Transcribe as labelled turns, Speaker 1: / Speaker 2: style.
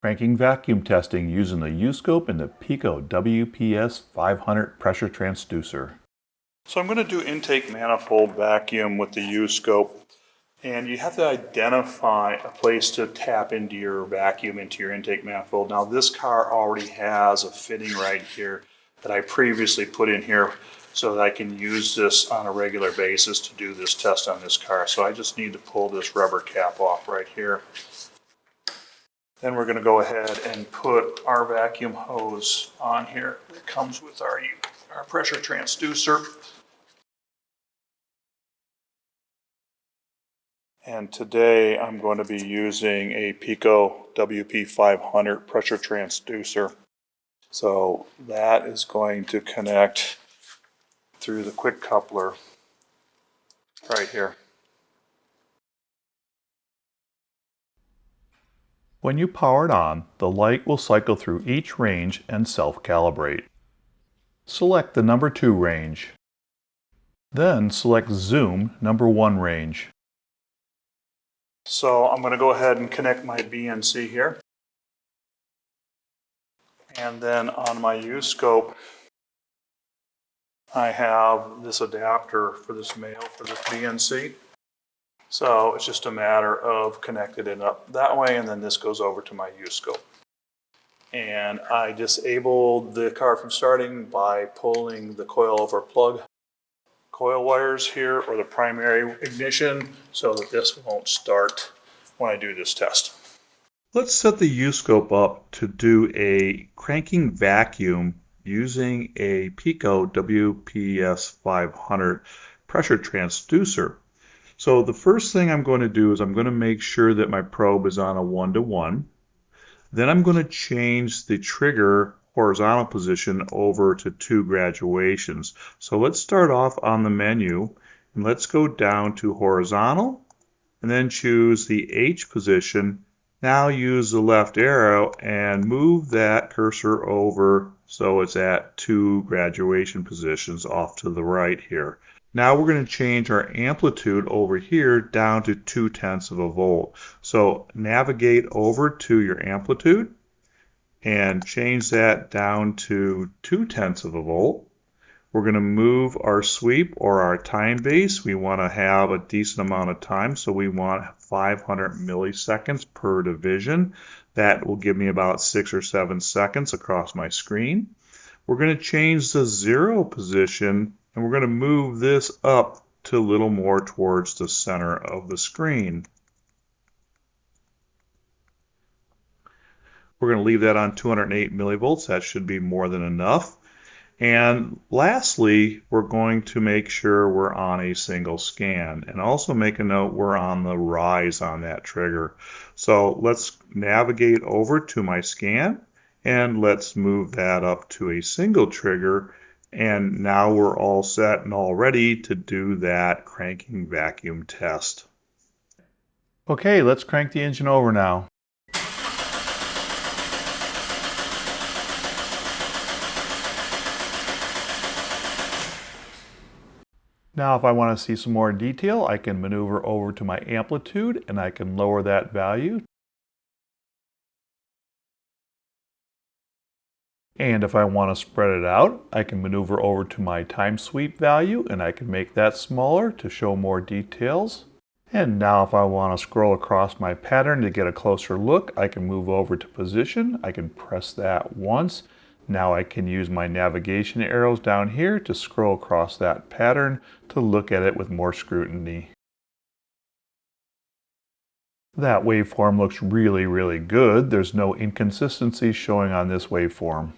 Speaker 1: Cranking vacuum testing using the uScope and the Pico WPS500 pressure transducer. So I'm going to do intake manifold vacuum with the uScope, and you have to identify a place to tap into your vacuum, into your intake manifold. Now this car already has a fitting right here that I previously put in here so that I can use this on a regular basis to do this test on this car. So I just need to pull this rubber cap off right here. Then we're going to go ahead and put our vacuum hose on here. It comes with our pressure transducer. And today I'm going to be using a Pico WP500 pressure transducer. So that is going to connect through the quick coupler right here. When you power it on, the light will cycle through each range and self-calibrate. Select the number 2 range. Then select Zoom number 1 range. So I'm going to go ahead and connect my BNC here. And then on my uScope, I have this adapter for this male, for this BNC. So it's just a matter of connecting it up that way, and then this goes over to my uScope. And I disabled the car from starting by pulling the coilover plug coil wires here, or the primary ignition, so that this won't start when I do this test. Let's set the uScope up to do a cranking vacuum using a Pico WPS500 pressure transducer. So the first thing I'm going to do is I'm going to make sure that my probe is on a 1-to-1. Then I'm going to change the trigger horizontal position over to 2 graduations. So let's start off on the menu and let's go down to horizontal and then choose the H position. Now use the left arrow and move that cursor over so it's at 2 graduation positions off to the right here. Now we're going to change our amplitude over here down to 0.2 of a volt. So navigate over to your amplitude and change that down to 0.2 of a volt. We're going to move our sweep or our time base. We want to have a decent amount of time, so we want 500 milliseconds per division. That will give me about 6 or 7 seconds across my screen. We're going to change the 0 position, and we're going to move this up to a little more towards the center of the screen. We're going to leave that on 208 millivolts. That should be more than enough. And lastly, we're going to make sure we're on a single scan, and also make a note we're on the rise on that trigger. So let's navigate over to my scan and let's move that up to a single trigger. And now we're all set and all ready to do that cranking vacuum test. Okay, let's crank the engine over now. Now if I want to see some more detail, I can maneuver over to my amplitude and I can lower that value. And if I want to spread it out, I can maneuver over to my time sweep value and I can make that smaller to show more details. And now if I want to scroll across my pattern to get a closer look, I can move over to position. I can press that once. Now I can use my navigation arrows down here to scroll across that pattern to look at it with more scrutiny. That waveform looks really good. There's no inconsistency showing on this waveform.